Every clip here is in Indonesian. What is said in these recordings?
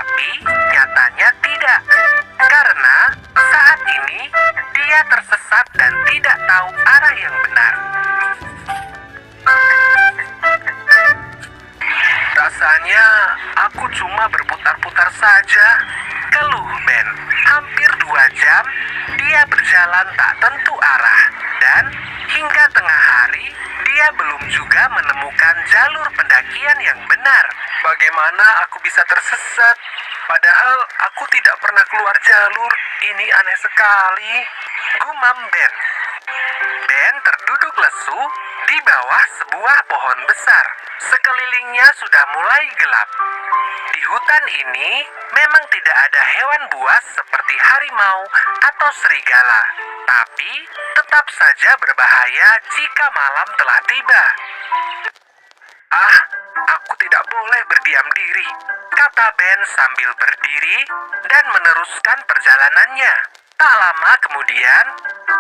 Tapi nyatanya tidak. Karena saat ini dia tersesat dan tidak tahu arah yang benar. Rasanya aku cuma berputar-putar saja, keluh Ben. Hampir 2 jam dia berjalan tak tentu arah. Dan hingga tengah hari dia belum juga menemukan jalur pendakian yang benar. Bagaimana aku bisa tersesat? Padahal aku tidak pernah keluar jalur. Ini aneh sekali, gumam Ben. Ben terduduk lesu di bawah sebuah pohon besar. Sekelilingnya sudah mulai gelap. Di hutan ini memang tidak ada hewan buas seperti harimau atau serigala. Tapi tetap saja berbahaya jika malam telah tiba. Ah, aku tidak boleh berdiam diri, kata Ben sambil berdiri dan meneruskan perjalanannya. Tak lama kemudian,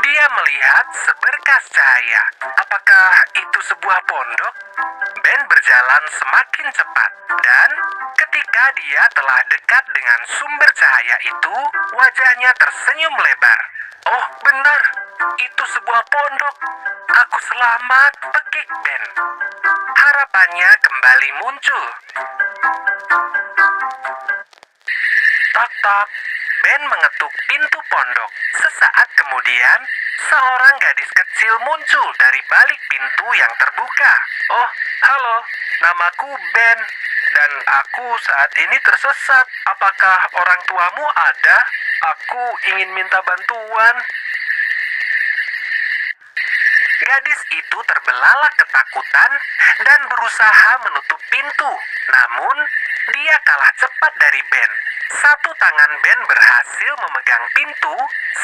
dia melihat seberkas cahaya. Apakah itu sebuah pondok? Ben berjalan semakin cepat, dan ketika dia telah dekat dengan sumber cahaya itu, wajahnya tersenyum lebar. Oh, benar, itu sebuah pondok. Aku selamat, pekik Ben. Harapannya kembali muncul. Tak-tak, Ben mengetuk pintu pondok. Sesaat kemudian, seorang gadis kecil muncul dari balik pintu yang terbuka. Oh, halo, namaku Ben, dan aku saat ini tersesat. Apakah orang tuamu ada? Aku ingin minta bantuan. Gadis itu terbelalak ketakutan dan berusaha menutup pintu. Namun, dia kalah cepat dari Ben. Satu tangan Ben berhasil memegang pintu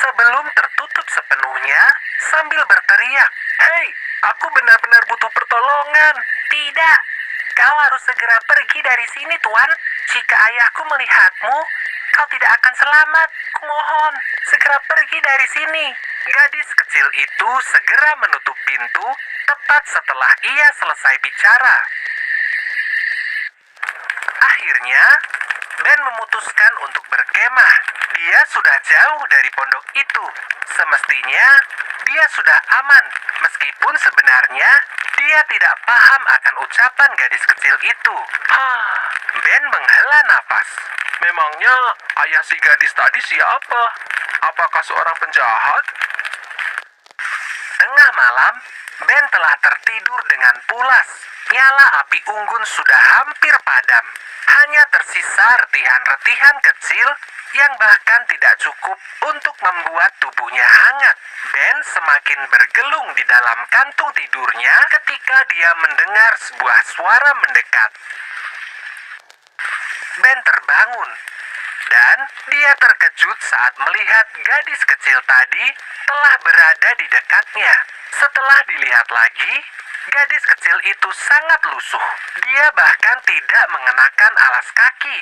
sebelum tertutup sepenuhnya sambil berteriak, "Hei, aku benar-benar butuh pertolongan." "Tidak, kau harus segera pergi dari sini, Tuan. Jika ayahku melihatmu, kau tidak akan selamat. Kumohon, segera pergi dari sini." Gadis kecil itu segera menutup pintu tepat setelah ia selesai bicara. Akhirnya, Ben memutuskan untuk berkemah. Dia sudah jauh dari pondok itu. Semestinya, dia sudah aman. Meskipun sebenarnya, dia tidak paham akan ucapan gadis kecil itu. Ben menghela nafas. Memangnya ayah si gadis tadi siapa? Apakah seorang penjahat? Tengah malam, Ben telah tertidur dengan pulas. Nyala api unggun sudah hampir padam. Hanya tersisa retihan-retihan kecil yang bahkan tidak cukup untuk membuat tubuhnya hangat. Ben semakin bergelung di dalam kantung tidurnya ketika dia mendengar sebuah suara mendekat. Ben terbangun, dan dia terkejut saat melihat gadis kecil tadi telah berada di dekatnya. Setelah dilihat lagi, gadis kecil itu sangat lusuh. Dia bahkan tidak mengenakan alas kaki.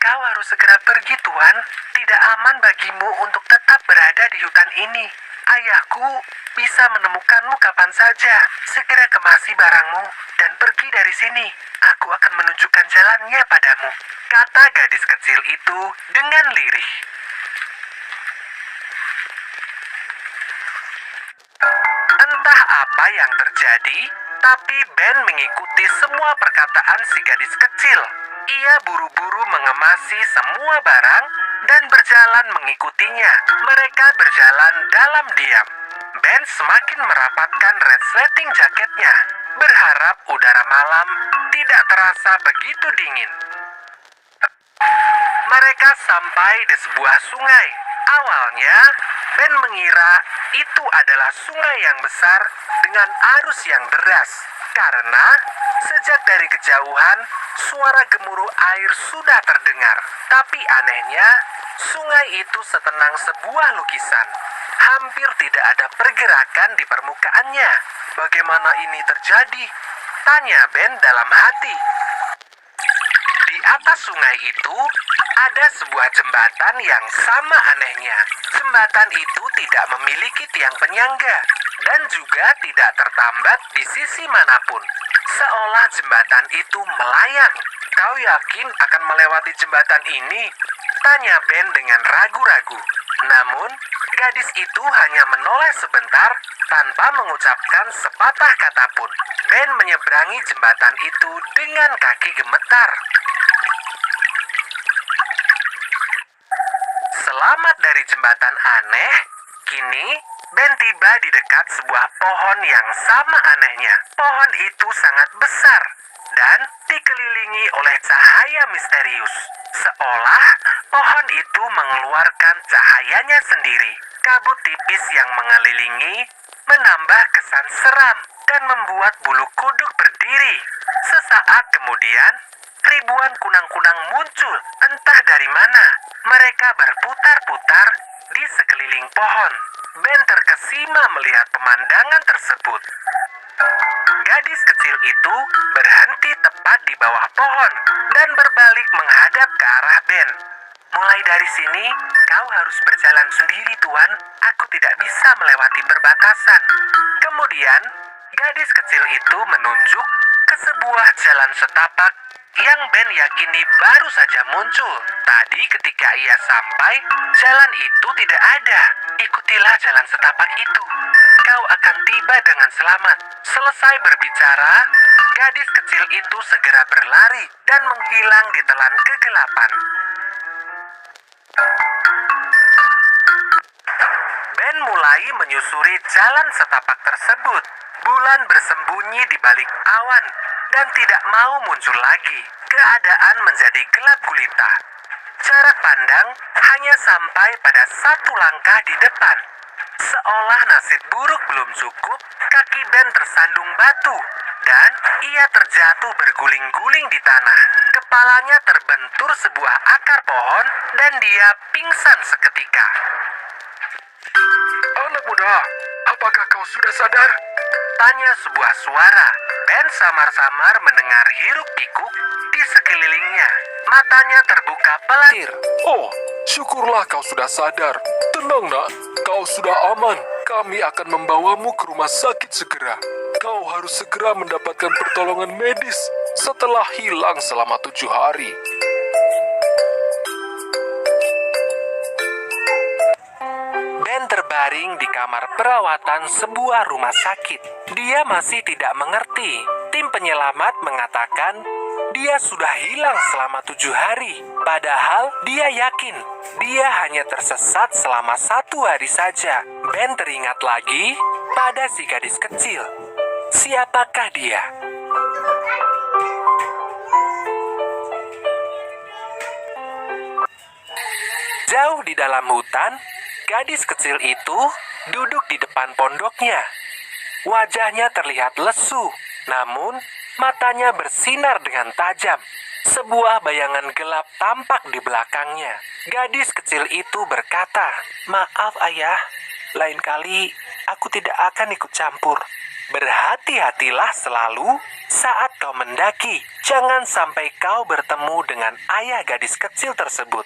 "Kau harus segera pergi, Tuan. Tidak aman bagimu untuk tetap berada di hutan ini. Ayahku bisa menemukanmu kapan saja. Segera kemasi barangmu dan pergi dari sini. Aku akan menunjukkan jalannya padamu," kata gadis kecil itu dengan lirih. Entah apa yang terjadi, tapi Ben mengikuti semua perkataan si gadis kecil. Ia buru-buru mengemasi semua barang dan berjalan mengikutinya. Mereka berjalan dalam diam. Ben semakin merapatkan resleting jaketnya, berharap udara malam tidak terasa begitu dingin. Mereka sampai di sebuah sungai. Awalnya, Ben mengira itu adalah sungai yang besar dengan arus yang deras. Karena sejak dari kejauhan, suara gemuruh air sudah terdengar. Tapi anehnya, sungai itu setenang sebuah lukisan. Hampir tidak ada pergerakan di permukaannya. Bagaimana ini terjadi? Tanya Ben dalam hati. Di atas sungai itu ada sebuah jembatan yang sama anehnya. Jembatan itu tidak memiliki tiang penyangga dan juga tidak tertambat di sisi manapun. Seolah jembatan itu melayang. Kau yakin akan melewati jembatan ini? Tanya Ben dengan ragu-ragu. Namun, gadis itu hanya menoleh sebentar tanpa mengucapkan sepatah kata pun. Ben menyeberangi jembatan itu dengan kaki gemetar. Selamat dari jembatan aneh, kini Ben tiba di dekat sebuah pohon yang sama anehnya. Pohon itu sangat besar dan dikelilingi oleh cahaya misterius. Seolah pohon itu mengeluarkan cahayanya sendiri. Kabut tipis yang mengelilingi menambah kesan seram dan membuat bulu kuduk berdiri. Sesaat kemudian, ribuan kunang-kunang muncul entah dari mana. Mereka berputar-putar di sekeliling pohon. Ben terkesima melihat pemandangan tersebut. Gadis kecil itu berhenti tepat di bawah pohon dan berbalik menghadap ke arah Ben. Mulai dari sini, kau harus berjalan sendiri, Tuan. Aku tidak bisa melewati perbatasan. Kemudian, gadis kecil itu menunjuk ke sebuah jalan setapak yang Ben yakini baru saja muncul. Tadi ketika ia sampai, jalan itu tidak ada. Ikutilah jalan setapak itu. Kau akan tiba dengan selamat. Selesai berbicara, gadis kecil itu segera berlari dan menghilang di telan kegelapan. Ben mulai menyusuri jalan setapak tersebut. Bulan bersembunyi di balik awan dan tidak mau muncul lagi. Keadaan menjadi gelap gulita. Jarak pandang hanya sampai pada satu langkah di depan. Seolah nasib buruk belum cukup, kaki Ben tersandung batu dan ia terjatuh berguling-guling di tanah. Kepalanya terbentur sebuah akar pohon dan dia pingsan seketika. Anak muda, apakah kau sudah sadar? Tanya sebuah suara. Ben samar-samar mendengar hiruk-pikuk di sekelilingnya. Matanya terbuka pelan. Oh, syukurlah kau sudah sadar. Tenang nak, kau sudah aman. Kami akan membawamu ke rumah sakit segera. Kau harus segera mendapatkan pertolongan medis setelah hilang selama 7 hari. Ben terbaring di kamar perawatan sebuah rumah sakit. Dia masih tidak mengerti. Tim penyelamat mengatakan dia sudah hilang selama 7 hari. Padahal dia yakin dia hanya tersesat selama 1 hari saja. Ben teringat lagi pada si gadis kecil. Siapakah dia? Jauh di dalam hutan, gadis kecil itu duduk di depan pondoknya. Wajahnya terlihat lesu, namun matanya bersinar dengan tajam. Sebuah bayangan gelap tampak di belakangnya. Gadis kecil itu berkata, "Maaf ayah, lain kali aku tidak akan ikut campur. Berhati-hatilah selalu saat kau mendaki. Jangan sampai kau bertemu dengan ayah gadis kecil tersebut."